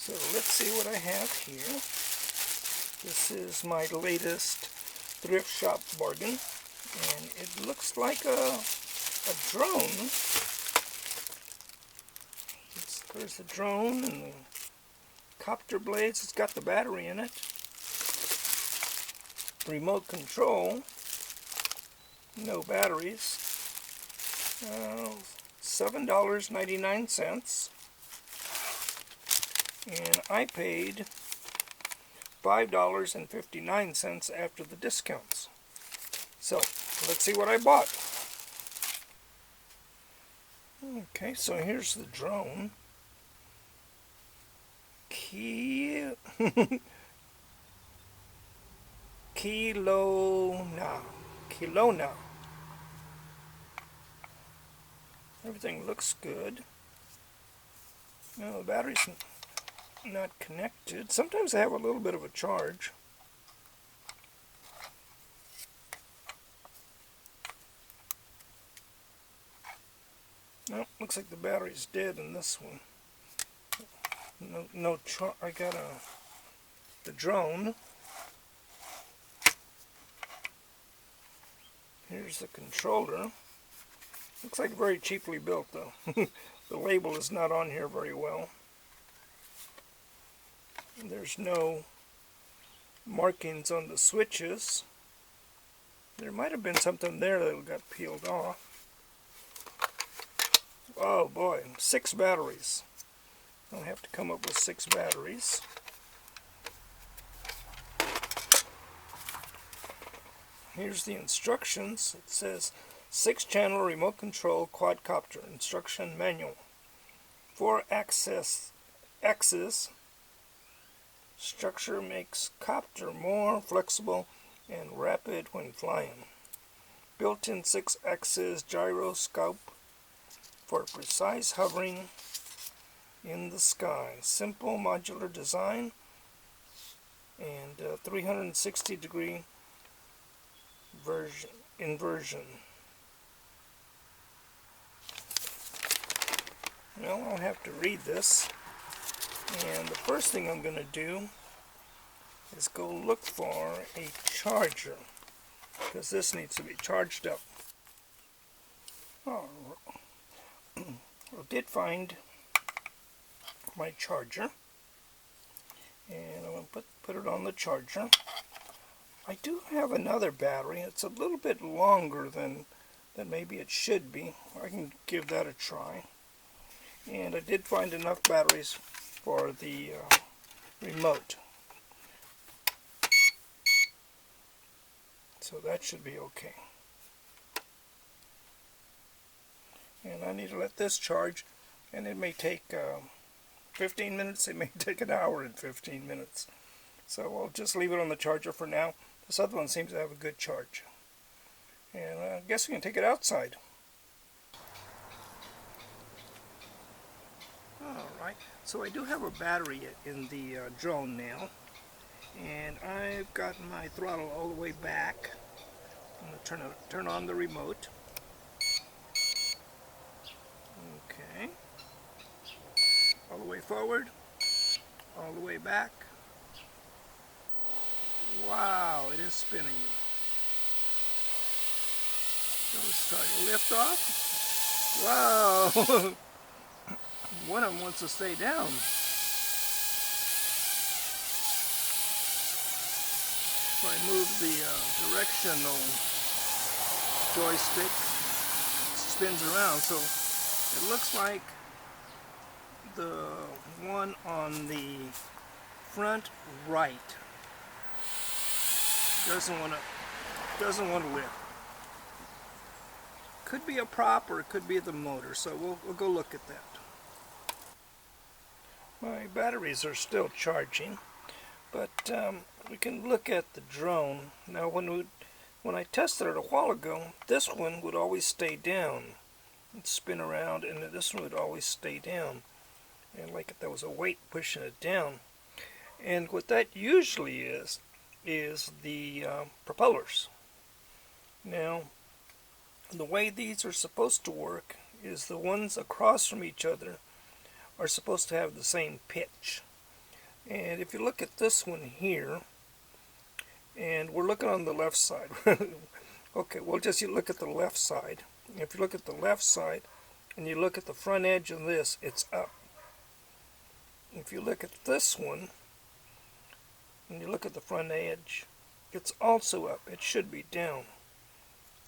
So let's see what I have here. This is my latest Thrift Shop bargain, and it looks like a drone. There's the drone and the copter blades. It's got the battery in it. Remote control. No batteries. $7.99. And I paid $5.59 after the discounts. So, let's see what I bought. Okay, so here's the drone. Khilona. Everything looks good. No, the battery's not connected. Sometimes they have a little bit of a charge. No, looks like the battery's dead in this one. No charge. I got the drone. Here's the controller. Looks like very cheaply built though. The label is not on here very well. There's no markings on the switches. There might have been something there that got peeled off. Oh boy, 6 batteries. I'll have to come up with 6 batteries. Here's the instructions. It says 6-channel remote control quadcopter instruction manual. 4-axis structure makes copter more flexible and rapid when flying. Built-in 6-axis gyroscope for precise hovering in the sky. Simple modular design and 360-degree inversion. Well, I'll have to read this. And the first thing I'm going to do is go look for a charger, because this needs to be charged up. Oh, I did find my charger, and I'm going to put it on the charger. I do have another battery. It's a little bit longer than maybe it should be. I can give that a try. And I did find enough batteries for the remote. So that should be okay. And I need to let this charge, and it may take 15 minutes, it may take an hour and 15 minutes. So I'll just leave it on the charger for now. This other one seems to have a good charge. And I guess we can take it outside. Alright, so I do have a battery in the drone now. And I've got my throttle all the way back. I'm going to turn on the remote. Okay. All the way forward. All the way back. Wow, it is spinning. So let's try to lift off. Wow! One of them wants to stay down. If I move the directional joystick, it spins around. So it looks like the one on the front right doesn't want to lift. Could be a prop or it could be the motor. So we'll go look at that. My batteries are still charging, but we can look at the drone. Now when I tested it a while ago, this one would always stay down. It'd spin around and this one would always stay down. And like there was a weight pushing it down. And what that usually is the propellers. Now, the way these are supposed to work is the ones across from each other are supposed to have the same pitch. And if you look at this one here, and we're looking on the left side. Okay, well, just you look at the left side. If you look at the left side and you look at the front edge of this, it's up. If you look at this one and you look at the front edge, it's also up. It should be down.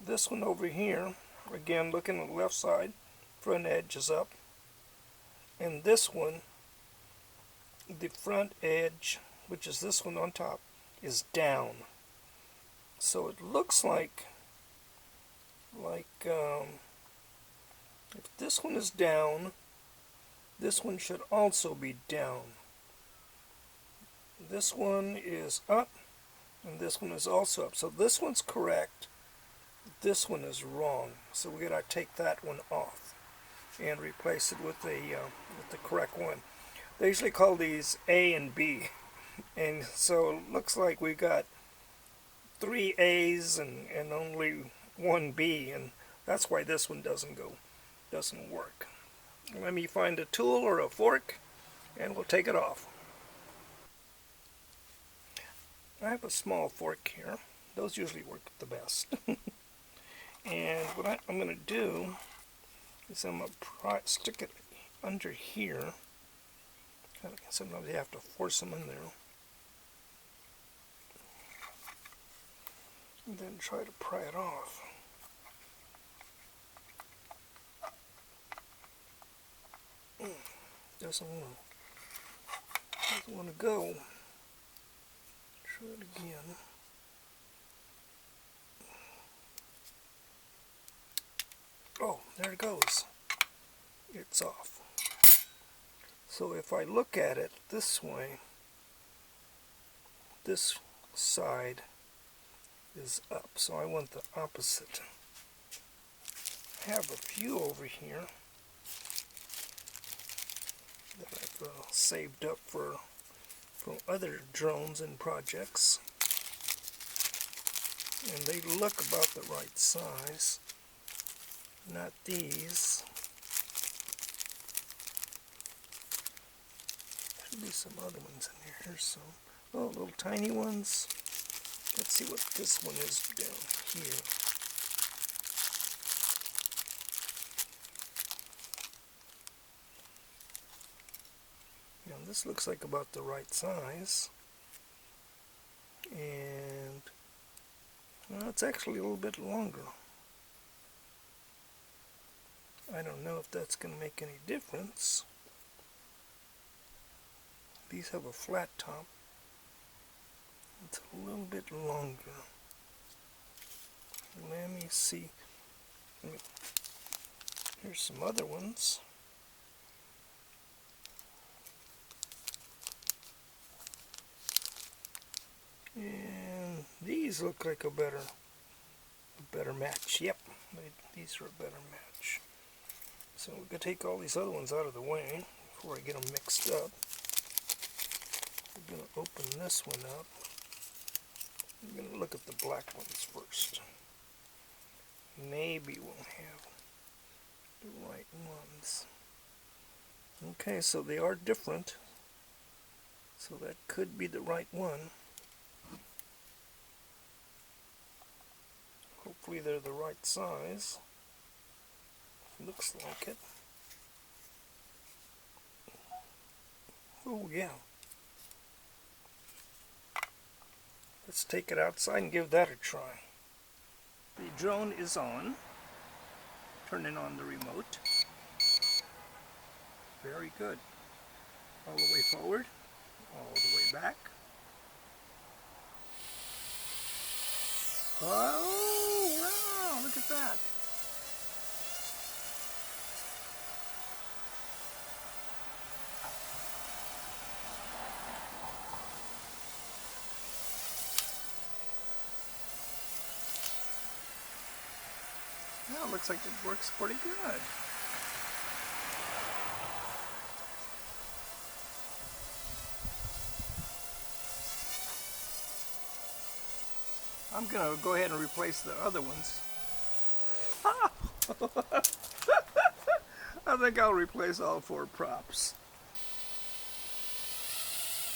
This one over here, again, looking at the left side, front edge is up. And this one, the front edge, which is this one on top, is down. So it looks like if this one is down, this one should also be down. This one is up, and this one is also up. So this one's correct. This one is wrong. So we gotta take that one off and replace it with the correct one. They usually call these A and B, and so it looks like we got 3 A's and only 1 B, and that's why this one doesn't work. Let me find a tool or a fork, and we'll take it off. I have a small fork here. Those usually work the best. And what I'm going to do is I'm going to stick it under here. Sometimes you have to force them in there. And then try to pry it off. Doesn't want to go. Try it again. Oh, there it goes. It's off. So if I look at it this way, this side is up, so I want the opposite. I have a few over here that I've saved up for other drones and projects, and they look about the right size. Not these. Should be some other ones in here. Here's some. Oh, little tiny ones. Let's see what this one is down here. Now this looks like about the right size. And well, it's actually a little bit longer. I don't know if that's going to make any difference. These have a flat top. It's a little bit longer. Let me see. Here's some other ones. And these look like a better match. Yep, these are a better match. So we're going to take all these other ones out of the way before I get them mixed up. We're going to open this one up. I'm going to look at the black ones first. Maybe we'll have the right ones. Okay, so they are different. So that could be the right one. Hopefully they're the right size. Looks like it. Oh yeah. Let's take it outside and give that a try. The drone is on. Turning on the remote. Very good. All the way forward. All the way back. Oh wow, look at that. Yeah, it looks like it works pretty good. I'm going to go ahead and replace the other ones. I think I'll replace all 4 props.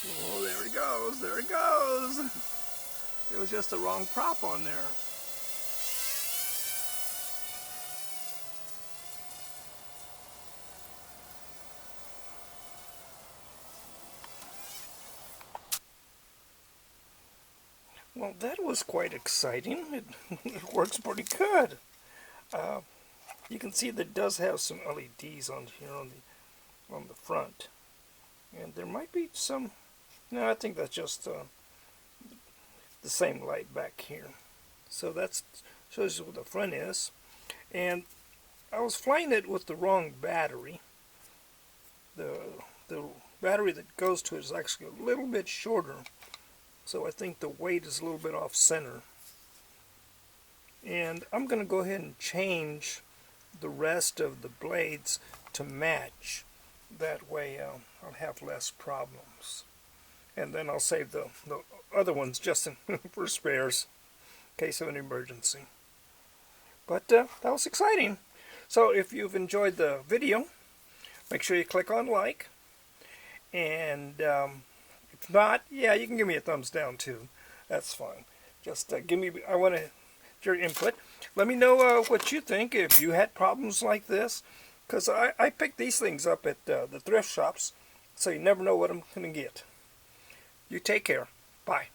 Oh, there he goes, there he goes. It was just the wrong prop on there. Well, that was quite exciting. It works pretty good. You can see that it does have some LEDs on here on the front, and there might be some. No, I think that's just the same light back here. So that shows you what the front is. And I was flying it with the wrong battery. The battery that goes to it is actually a little bit shorter, so I think the weight is a little bit off center. And I'm going to go ahead and change the rest of the blades to match. That way I'll have less problems. And then I'll save the other ones just for spares in case of an emergency. But that was exciting. So if you've enjoyed the video, make sure you click on like. And if not, yeah, you can give me a thumbs down too. That's fine. Just I want your input. Let me know what you think, if you had problems like this. Because I picked these things up at the thrift shops, so you never know what I'm going to get. You take care. Bye.